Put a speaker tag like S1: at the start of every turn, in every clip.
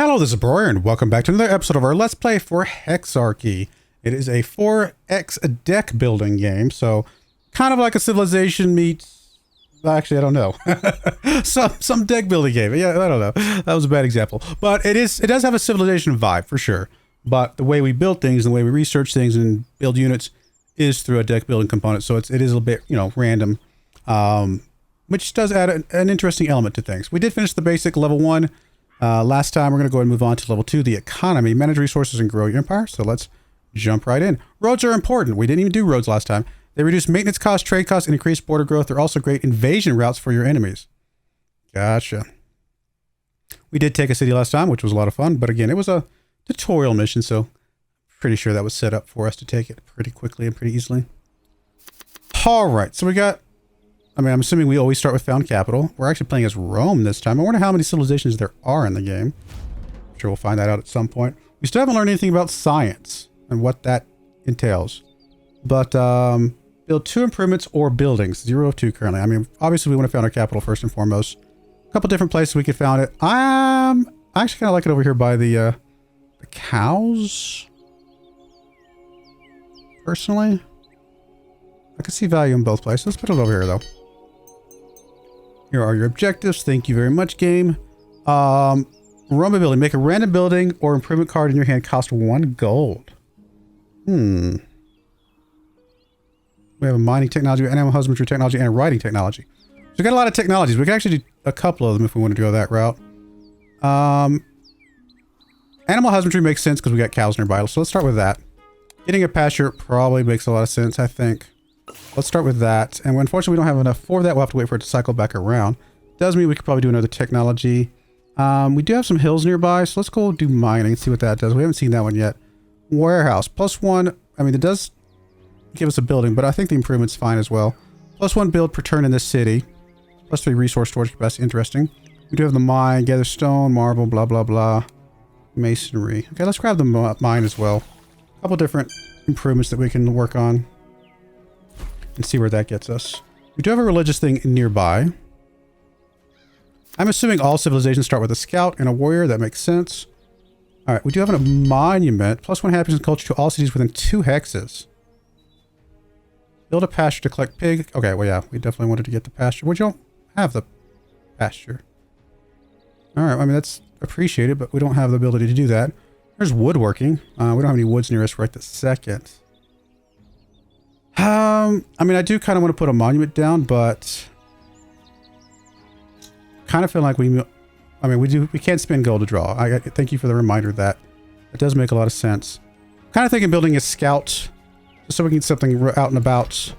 S1: Hello, this is Broyar, and welcome back to another episode of our Let's Play for Hexarchy. It is a 4X deck building game, so kind of like a Civilization meets... Actually, I don't know. some deck building game. Yeah, I don't know. That was a bad example. But it does have a Civilization vibe, for sure. But the way we build things, the way we research things and build units is through a deck building component, so it is a little bit, random. Which does add an interesting element to things. We did finish the basic level 1. Last time, we're going to go ahead and move on to level 2, the economy. Manage resources and grow your empire. So let's jump right in. Roads are important. We didn't even do roads last time. They reduce maintenance costs, trade costs, and increase border growth. They're also great invasion routes for your enemies. Gotcha. We did take a city last time, which was a lot of fun. But again, it was a tutorial mission, so pretty sure that was set up for us to take it pretty quickly and pretty easily. All right, so we got... I'm assuming we always start with found capital. We're actually playing as Rome this time. I wonder how many civilizations there are in the game. I'm sure we'll find that out at some point. We still haven't learned anything about science and what that entails. But build 2 improvements or buildings. 0 of 2 currently. Obviously we want to found our capital first and foremost. A couple different places we could found it. I actually kind of like it over here by the cows. Personally. I can see value in both places. Let's put it over here though. Here are your objectives. Thank you very much, game. Rome ability. Make a random building or improvement card in your hand. Cost 1 gold. We have a mining technology, animal husbandry technology, and a writing technology. So we got a lot of technologies. We can actually do a couple of them if we want to go that route. Animal husbandry makes sense because we got cows nearby. So let's start with that. Getting a pasture probably makes a lot of sense, I think. Let's start with that. And unfortunately, we don't have enough for that. We'll have to wait for it to cycle back around. Does mean we could probably do another technology. We do have some hills nearby, so let's go do mining, see what that does. We haven't seen that one yet. Warehouse. +1. It does give us a building, but I think the improvement's fine as well. +1 build per turn in this city. +3 resource storage capacity. Interesting. We do have the mine, gather stone, marble, blah, blah, blah. Masonry. Okay, let's grab the mine as well. A couple different improvements that we can work on. And see where that gets us. We do have a religious thing nearby. I'm assuming all civilizations start with a scout and a warrior. That makes sense. Alright, we do have a monument. +1 happiness and culture to all cities within 2 hexes. Build a pasture to collect pig. Okay, well yeah, we definitely wanted to get the pasture. We don't have the pasture. Alright, that's appreciated, but we don't have the ability to do that. There's woodworking. We don't have any woods near us right this second. I do kind of want to put a monument down, but kind of feel like we can't spend gold to draw. I thank you for the reminder that it does make a lot of sense. Kind of thinking building a scout just so we can get something out and about.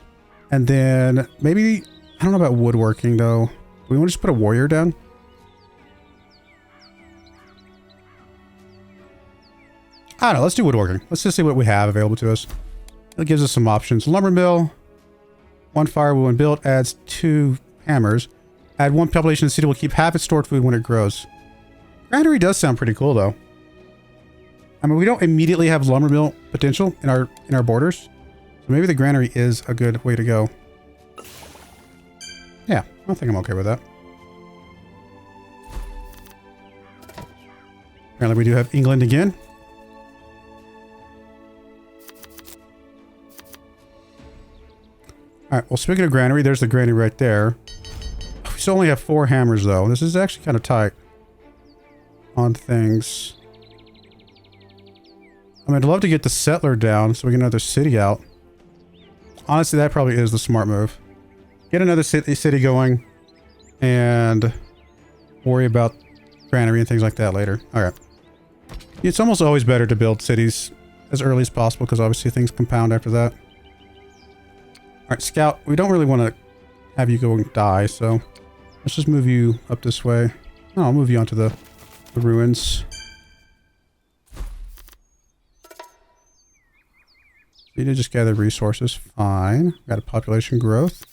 S1: And then maybe, I don't know about woodworking though. Do we want to just put a warrior down? I don't know. Let's do woodworking. Let's just see what we have available to us. It gives us some options. Lumber mill. 1 firewood when built adds 2 hammers. Add 1 population in the city will keep half its stored food when it grows. Granary does sound pretty cool though. We don't immediately have lumber mill potential in our borders. So maybe the granary is a good way to go. Yeah, I think I'm okay with that. Apparently we do have England again. Alright, well speaking of granary, there's the granary right there. We still only have 4 hammers though. This is actually kind of tight on things. I'd love to get the settler down so we get another city out. Honestly, that probably is the smart move. Get another city going and worry about granary and things like that later. Alright. It's almost always better to build cities as early as possible because obviously things compound after that. Alright, scout, we don't really want to have you go and die, so let's just move you up this way. Oh, I'll move you onto the ruins. You need to just gather resources. Fine. Got a population growth.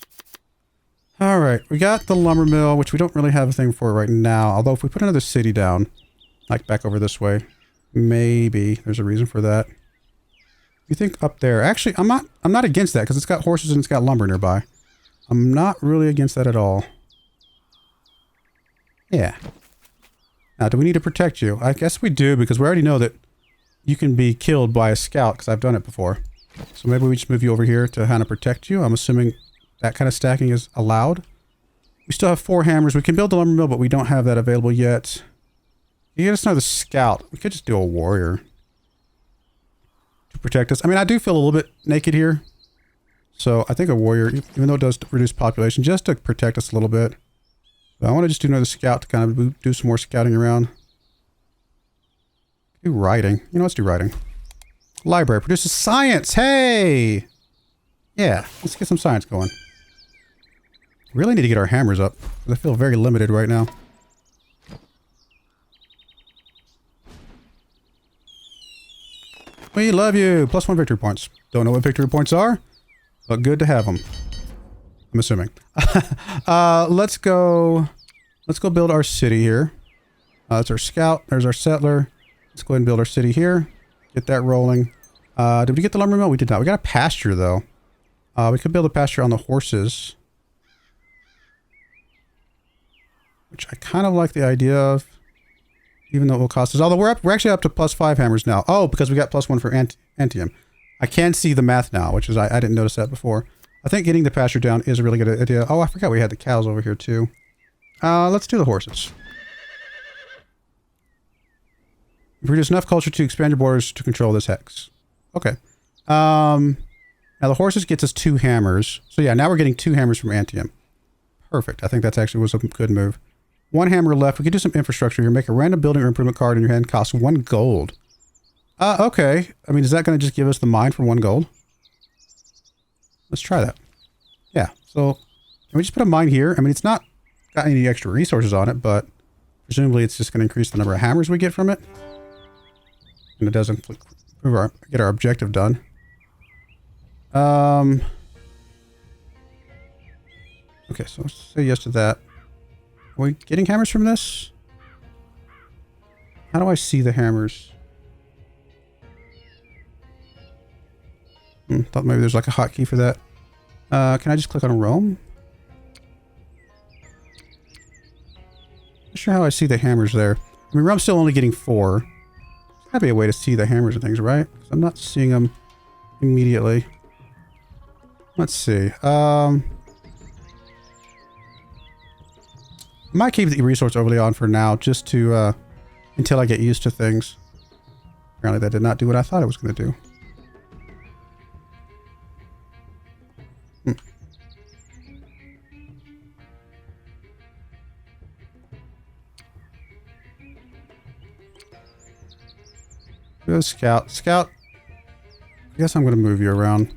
S1: Alright, we got the lumber mill, which we don't really have a thing for right now. Although if we put another city down, like back over this way, maybe there's a reason for that. You think up there? Actually, I'm not against that because it's got horses and it's got lumber nearby. I'm not really against that at all. Yeah. Now, do we need to protect you? I guess we do, because we already know that you can be killed by a scout, because I've done it before. So maybe we just move you over here to kind of protect you. I'm assuming that kind of stacking is allowed. We still have 4 hammers. We can build the lumber mill, but we don't have that available yet. You get us another scout. We could just do a warrior to protect us. I mean, I do feel a little bit naked here. So I think a warrior, even though it does reduce population, just to protect us a little bit. But I want to just do another scout to kind of do some more scouting around. Do writing. You know, let's do writing. Library produces science. Hey! Yeah, let's get some science going. Really need to get our hammers up. I feel very limited right now. We love you. +1 victory points. Don't know what victory points are, but good to have them. I'm assuming. Let's go build our city here. That's our scout. There's our settler. Let's go ahead and build our city here. Get that rolling. Did we get the lumber mill? We did not. We got a pasture though. We could build a pasture on the horses, which I kind of like the idea of, even though it will cost us. Although we're actually up to +5 hammers now. Oh, because we got +1 for antium. I can see the math now, which is I didn't notice that before. I think getting the pasture down is a really good idea. Oh, I forgot we had the cows over here too. Let's do the horses. You produce enough culture to expand your borders to control this hex. Okay. Now the horses gets us 2 hammers. So yeah, now we're getting 2 hammers from antium. Perfect. I think that's actually was a good move. 1 hammer left. We could do some infrastructure here. Make a random building or improvement card in your hand. Costs 1 gold. Okay. I mean, is that going to just give us the mine for 1 gold? Let's try that. Yeah. So can we just put a mine here? I mean, it's not got any extra resources on it, but presumably it's just going to increase the number of hammers we get from it. And it doesn't get our objective done. Okay, so let's say yes to that. Are we getting hammers from this? How do I see the hammers? Thought maybe there's like a hotkey for that. Can I just click on Rome? Not sure how I see the hammers there. I mean, Rome's still only getting 4. There's gotta be a way to see the hammers and things, right? 'Cause I'm not seeing them immediately. Let's see. I might keep the resource overlay on for now, just to, until I get used to things. Apparently that did not do what I thought it was going to do. Go scout. Scout. I guess I'm going to move you around.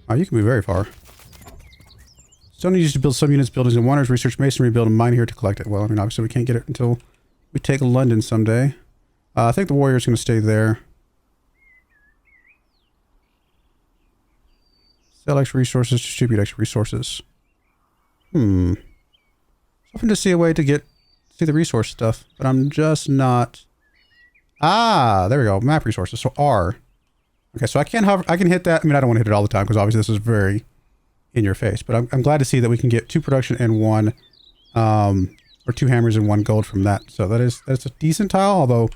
S1: Oh, you can move very far. Still need to build some units, buildings, and wonders. Research masonry, build a mine here to collect it. Well, I mean, obviously we can't get it until we take London someday. I think the warrior's going to stay there. Sell extra resources, distribute extra resources. Hoping to see a way to see the resource stuff, but I'm just not. There we go. Map resources. So R. Okay, so I can hover. I can hit that. I mean, I don't want to hit it all the time because obviously this is very in your face. But I'm glad to see that we can get 2 production and 1, or 2 hammers and 1 gold from that. So that's a decent tile. Although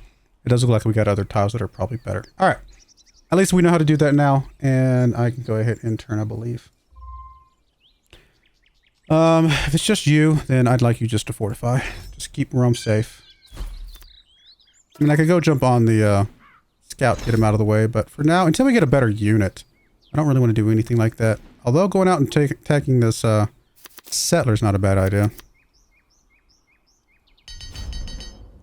S1: it does look like we got other tiles that are probably better. All right, at least we know how to do that now, and I can go ahead and turn, I believe. If it's just you, then I'd like you just to fortify. Just keep Rome safe. I mean, I could go jump on the scout, get him out of the way, but for now, until we get a better unit, I don't really want to do anything like that. Although going out and attacking this settler is not a bad idea.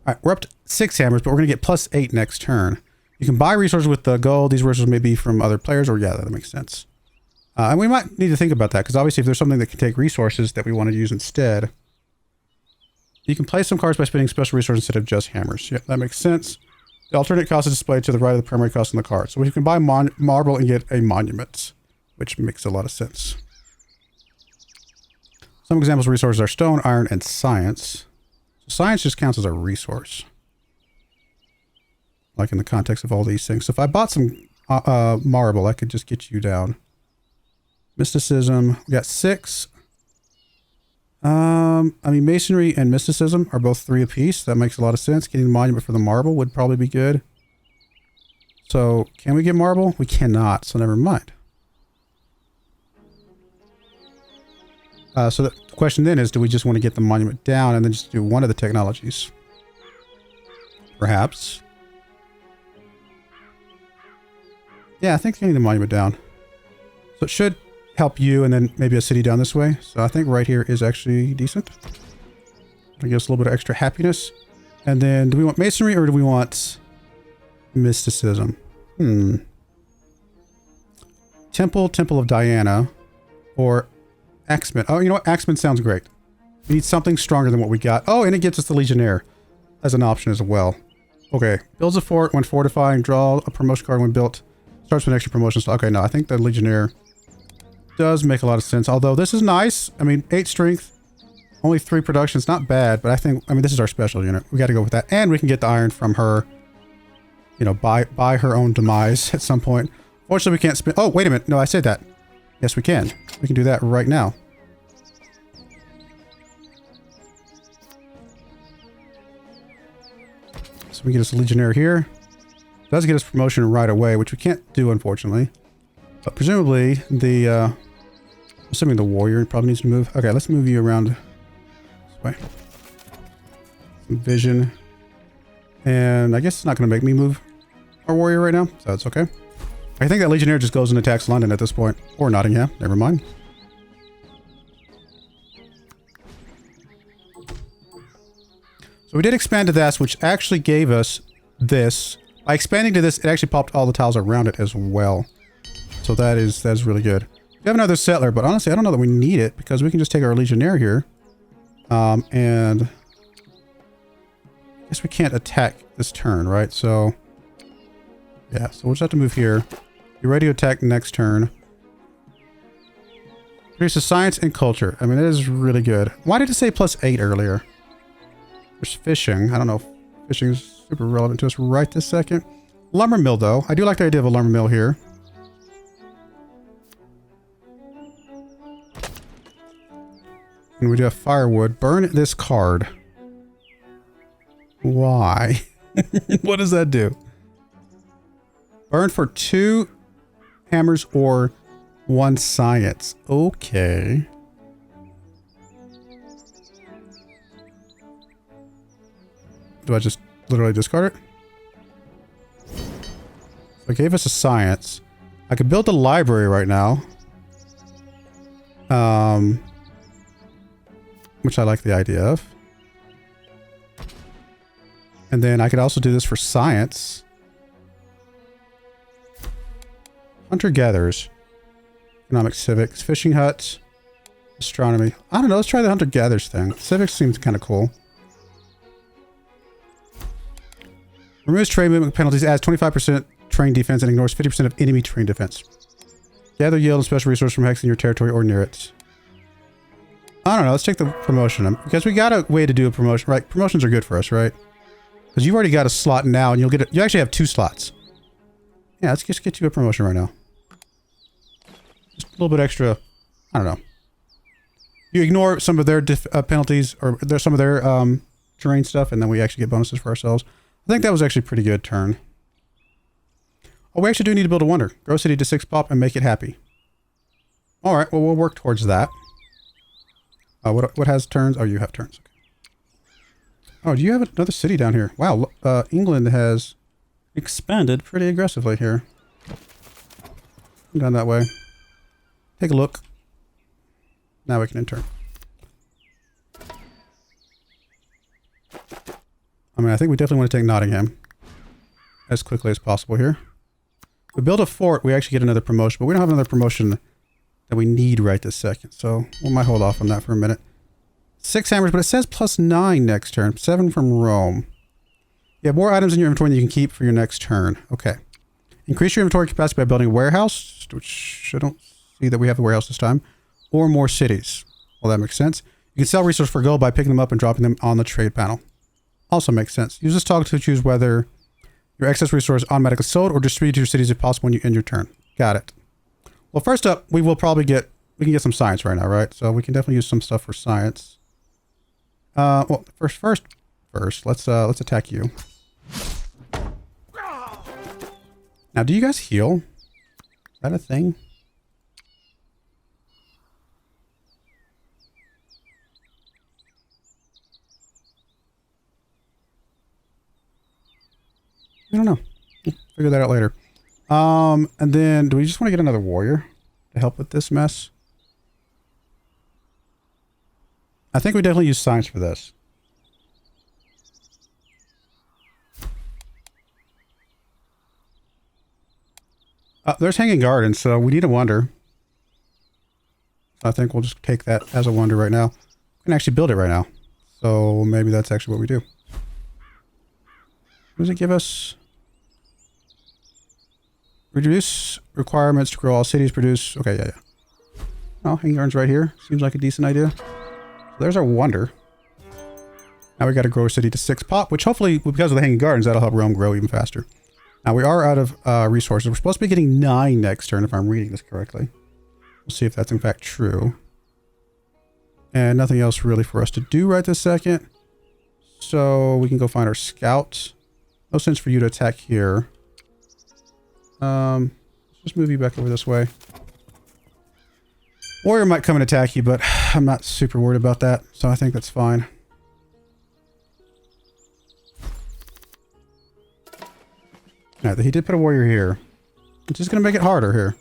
S1: Alright, we're up to 6 hammers, but we're going to get +8 next turn. You can buy resources with the gold. These resources may be from other players, or yeah, that makes sense. And we might need to think about that, because obviously if there's something that can take resources that we want to use instead, you can play some cards by spending special resources instead of just hammers. Yep, that makes sense. The alternate cost is displayed to the right of the primary cost on the card. So we can buy marble and get a monument, which makes a lot of sense. Some examples of resources are stone, iron, and science. So science just counts as a resource, like in the context of all these things. So if I bought some marble, I could just get you down. Mysticism, we got 6. I mean, masonry and mysticism are both 3 apiece. That makes a lot of sense. Getting the monument for the marble would probably be good. So, can we get marble? We cannot, so never mind. So the question then is, do we just want to get the monument down and then just do one of the technologies? Perhaps. Yeah, I think getting the monument down. So it should help you and then maybe a city down this way. So I think right here is actually decent. It'll give us a little bit of extra happiness. And then do we want masonry or do we want mysticism? Temple of Diana, or Axeman. Oh, you know what? Axeman sounds great. We need something stronger than what we got. Oh, and it gives us the Legionnaire as an option as well. Okay. Builds a fort when fortifying. Draw a promotion card when built. Starts with an extra promotion slot. Okay, no, I think the Legionnaire does make a lot of sense. Although this is nice. I mean, 8 strength. Only 3 production. It's not bad, but I mean, this is our special unit. We got to go with that. And we can get the iron from her, you know, by her own demise at some point. Fortunately, we can't spin. Oh, wait a minute. No, I said that. Yes, we can. We can do that right now. So we get us a Legionnaire here. Does get us promotion right away, which we can't do, unfortunately. But presumably, the, assuming the warrior probably needs to move. Okay, let's move you around this way. Some vision. And I guess it's not going to make me move our warrior right now, so that's okay. I think that Legionnaire just goes and attacks London at this point. Or Nottingham, never mind. So we did expand to this, which actually gave us this. By expanding to this, it actually popped all the tiles around it as well. So that is really good. We have another settler, but honestly, I don't know that we need it because we can just take our Legionnaire here. And I guess we can't attack this turn, right? So yeah, so we'll just have to move here. Be ready to attack next turn. Produces science and culture. I mean, that is really good. Why did it say +8 earlier? There's fishing. I don't know if fishing is super relevant to us right this second. Lumber mill, though. I do like the idea of a lumber mill here. And we do have firewood. Burn this card. Why? What does that do? Burn for 2 hammers or 1 science. Okay. Do I just literally discard it? So it gave us a science. I could build a library right now. Which I like the idea of. And then I could also do this for science. Hunter-gatherers. Economic civics. Fishing huts. Astronomy. I don't know. Let's try the hunter-gatherers thing. Civics seems kind of cool. Removes trade movement penalties. Adds 25% train defense and ignores 50% of enemy train defense. Gather yield and special resource from Hex in your territory or near it. I don't know. Let's take the promotion. Because we got a way to do a promotion. Right? Promotions are good for us, right? Because you've already got a slot now and you'll get it. You actually have 2 slots. Yeah, let's just get you a promotion right now. Just a little bit extra. I don't know. You ignore some of their penalties or there's some of their terrain stuff, and then we actually get bonuses for ourselves. I think that was actually a pretty good turn. Oh, we actually do need to build a wonder. Grow city to 6 pop and make it happy. All right, well, we'll work towards that. What has turns? Oh, you have turns. Okay. Oh, do you have another city down here? Wow, England has expanded pretty aggressively here. Down that way. Take a look. Now we can enter. I mean, I think we definitely want to take Nottingham as quickly as possible here. If we build a fort, we actually get another promotion, but we don't have another promotion that we need right this second, so we might hold off on that for a minute. 6 hammers, but it says +9 next turn. 7 from Rome. You have more items in your inventory than you can keep for your next turn. Okay. Increase your inventory capacity by building a warehouse, which I don't see that we have a warehouse this time, or more cities. Well, that makes sense. You can sell resources for gold by picking them up and dropping them on the trade panel. Also makes sense. Use this toggle to choose whether your excess resource is automatically sold or distributed to your cities if possible when you end your turn. Got it. Well, first up, we will probably get we can get some science right now, right? So we can definitely use some stuff for science. Well, first, let's attack you. Now, do you guys heal? Is that a thing? I don't know. We'll figure that out later. And then do we just want to get another warrior to help with this mess? I think we definitely use science for this. There's hanging gardens, so we need a wonder. I think we'll just take that as a wonder right now. We can actually build it right now. So maybe that's actually what we do. What does it give us? Reduce requirements to grow all cities, produce... Okay, yeah. Oh, hanging gardens right here. Seems like a decent idea. So there's our wonder. Now we got to grow a city to 6 pop, which hopefully, because of the hanging gardens, that'll help Rome grow even faster. Now we are out of resources. We're supposed to be getting 9 next turn, if I'm reading this correctly. We'll see if that's in fact true. And nothing else really for us to do right this second. So we can go find our scout. No sense for you to attack here. Let's just move you back over this way. Warrior might come and attack you, but I'm not super worried about that, so I think that's fine. Alright, he did put a warrior here, which is going to make it harder here.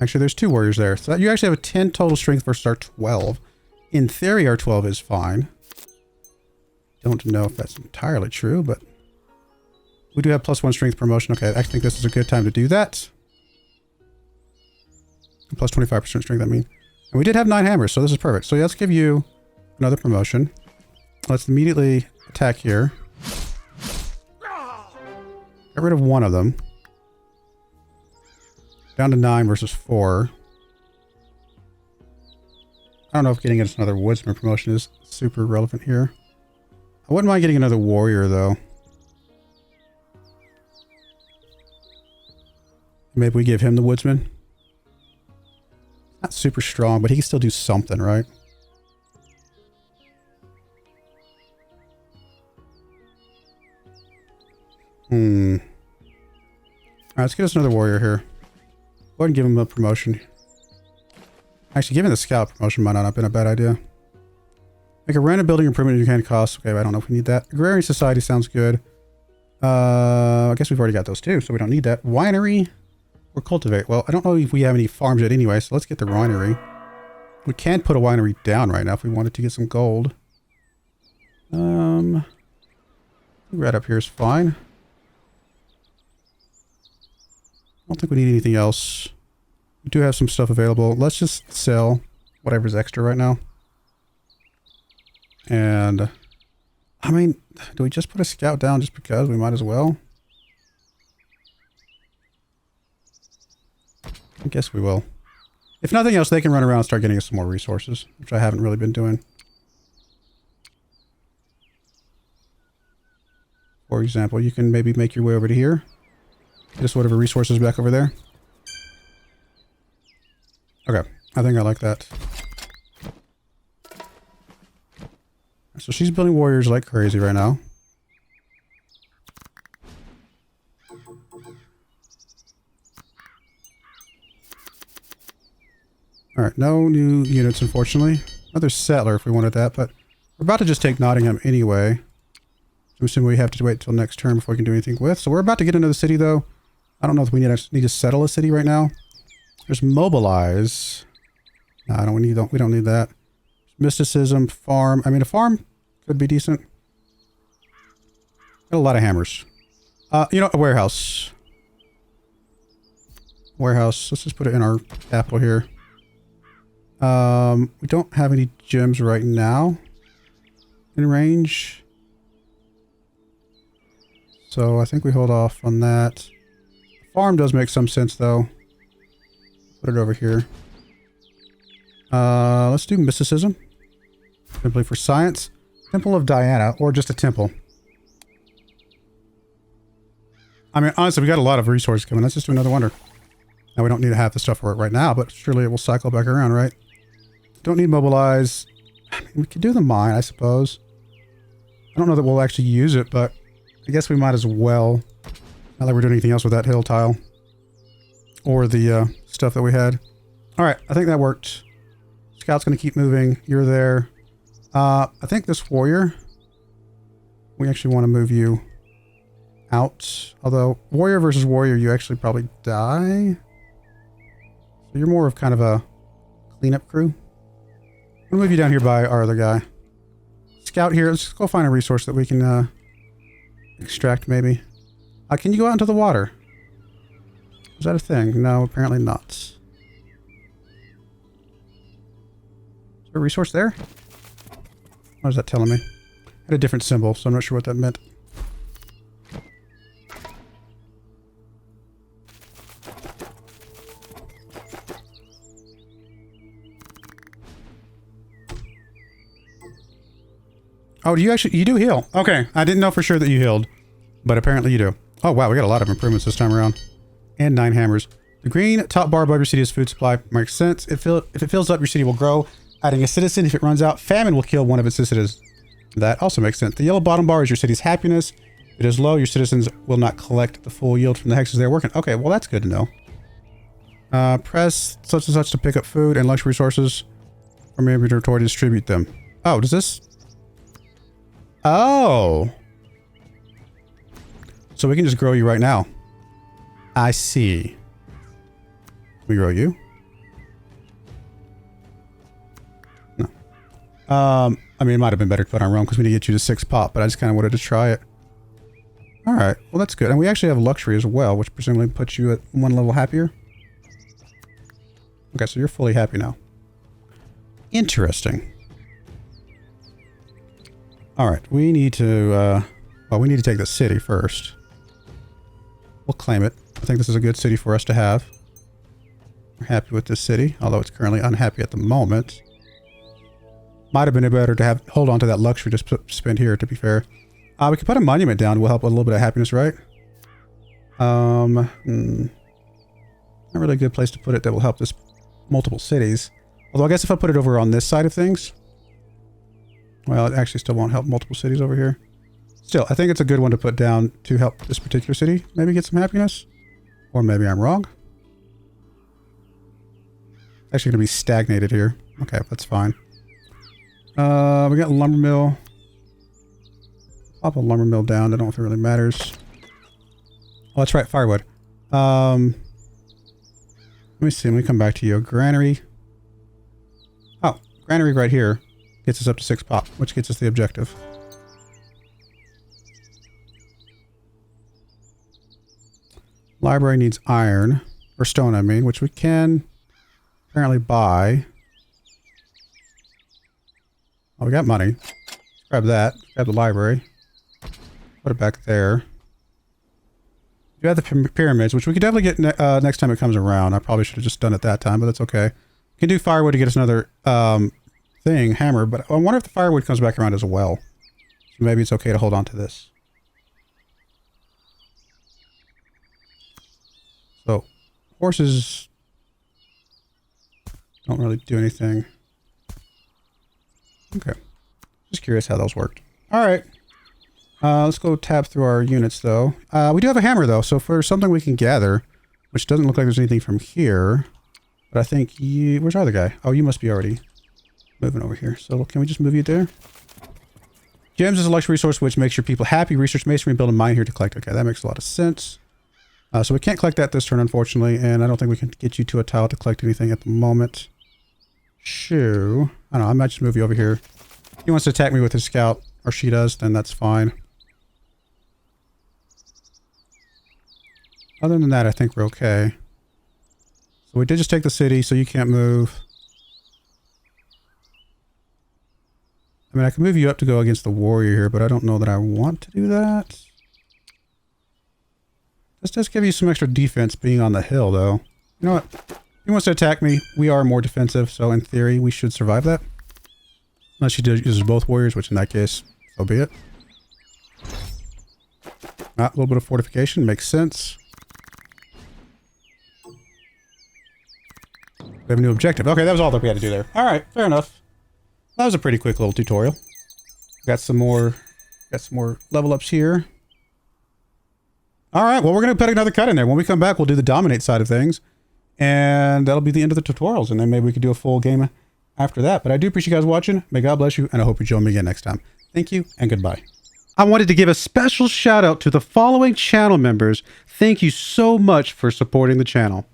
S1: Actually, there's 2 warriors there, so you actually have a 10 total strength versus our 12. In theory, our 12 is fine. Don't know if that's entirely true, but we do have +1 strength promotion. Okay, I think this is a good time to do that. Plus 25% strength, I mean. And we did have 9 hammers, so this is perfect. So yeah, let's give you another promotion. Let's immediately attack here. Get rid of 1 of them. Down to 9 versus 4. I don't know if getting us another woodsman promotion is super relevant here. I wouldn't mind getting another warrior, though. Maybe we give him the woodsman. Not super strong, but he can still do something, right? Alright, let's get us another warrior here. Go ahead and give him a promotion. Actually, giving the scout promotion might not have been a bad idea. Make a random building improvement you can cost. Okay, I don't know if we need that. Agrarian Society sounds good. I guess we've already got those too, so we don't need that. Winery or cultivate. Well, I don't know if we have any farms yet anyway, so let's get the winery. We can put a winery down right now if we wanted to get some gold. Right up here is fine. I don't think we need anything else. We do have some stuff available. Let's just sell whatever's extra right now. And, I mean, do we just put a scout down just because? We might as well. I guess we will. If nothing else, they can run around and start getting us some more resources, which I haven't really been doing. For example, you can maybe make your way over to here. Just whatever resources back over there. Okay, I think I like that. So she's building warriors like crazy right now. Alright, no new units, unfortunately. Another settler if we wanted that, but we're about to just take Nottingham anyway. I'm assuming we have to wait until next turn before we can do anything with. So we're about to get another city, though. I don't know if we need to settle a city right now. There's mobilize. No, we don't need that. Mysticism, farm. I mean, a farm could be decent. Got a lot of hammers. You know, a warehouse. Warehouse. Let's just put it in our capital here. We don't have any gems right now in range. So I think we hold off on that. Farm does make some sense, though. Put it over here. Let's do mysticism. Simply for science. Temple of Diana, or just a temple. I mean, honestly, we got a lot of resources coming. Let's just do another wonder. Now we don't need to have the stuff for it right now, but surely it will cycle back around, right? Don't need mobilize. I mean, we could do the mine, I suppose. I don't know that we'll actually use it, but I guess we might as well. Not that we're doing anything else with that hill tile. Or the stuff that we had. Alright, I think that worked. Scout's going to keep moving. You're there. I think this warrior, we actually want to move you out. Although, warrior versus warrior, you actually probably die. So you're more of kind of a cleanup crew. I'm going to move you down here by our other guy. Scout here. Let's just go find a resource that we can extract, maybe. Can you go out into the water? Is that a thing? No, apparently not. Is there a resource there? What is that telling me? I had a different symbol, so I'm not sure what that meant. Oh, you do heal. Okay, I didn't know for sure that you healed, but apparently you do. Oh wow, we got a lot of improvements this time around. And 9 hammers. The green top bar above your city's food supply makes sense. If it fills up, your city will grow. Adding a citizen, if it runs out, famine will kill one of its citizens. That also makes sense. The yellow bottom bar is your city's happiness. If it is low, your citizens will not collect the full yield from the hexes they're working. Okay, well that's good to know. Press such and such to pick up food and luxury resources from your inventory to distribute them. Oh, does this? Oh. So we can just grow you right now. I see. Can we grow you? No. I mean, it might have been better to put on Rome because we need to get you to 6 pop, but I just kind of wanted to try it. Alright, well that's good. And we actually have luxury as well, which presumably puts you at 1 level happier. Okay, so you're fully happy now. Interesting. Alright, we need to, well, we need to take the city first. We'll claim it. I think this is a good city for us to have. We're happy with this city, although it's currently unhappy at the moment. Might have been better to hold on to that luxury to spend here, to be fair. We could put a monument down. Will help with a little bit of happiness, right? Not really a good place to put it that will help this multiple cities. Although I guess if I put it over on this side of things, well, it actually still won't help multiple cities over here. Still, I think it's a good one to put down to help this particular city maybe get some happiness. Or maybe I'm wrong. It's actually going to be stagnated here. Okay, that's fine. We got lumber mill. Pop a lumber mill down. I don't know if it really matters. Oh, that's right, firewood. Let me see. Let me come back to you. Granary. Oh, granary right here gets us up to 6 pop, which gets us the objective. Library needs iron, or stone I mean, which we can apparently buy. Oh, we got money. Grab that. Grab the library. Put it back there. You have the pyramids, which we could definitely get next time it comes around. I probably should have just done it that time, but that's okay. We can do firewood to get us another hammer, but I wonder if the firewood comes back around as well. So maybe it's okay to hold on to this. So, horses don't really do anything. Okay. Just curious how those worked. Alright. Let's go tab through our units, though. We do have a hammer, though, so for something we can gather, which doesn't look like there's anything from here, but I think you... Where's our other guy? Oh, you must be already moving over here. So, can we just move you there? Gems is a luxury resource which makes your people happy. Research masonry and build a mine here to collect. Okay, that makes a lot of sense. So we can't collect that this turn, unfortunately, and I don't think we can get you to a tile to collect anything at the moment. Shoo. I don't know, I might just move you over here. If he wants to attack me with his scout, or she does, then that's fine. Other than that, I think we're okay. So we did just take the city, so you can't move. I mean, I can move you up to go against the warrior here, but I don't know that I want to do that. This does give you some extra defense being on the hill, though. You know what? If he wants to attack me, we are more defensive, so in theory, we should survive that. Unless she uses both warriors, which in that case, so be it. A little bit of fortification makes sense. We have a new objective. Okay, that was all that we had to do there. All right, fair enough. That was a pretty quick little tutorial. Got some more level ups here. All right, well, we're going to put another cut in there. When we come back, we'll do the dominate side of things. And that'll be the end of the tutorials. And then maybe we could do a full game after that. But I do appreciate you guys watching. May God bless you. And I hope you join me again next time. Thank you and goodbye. I wanted to give a special shout out to the following channel members. Thank you so much for supporting the channel.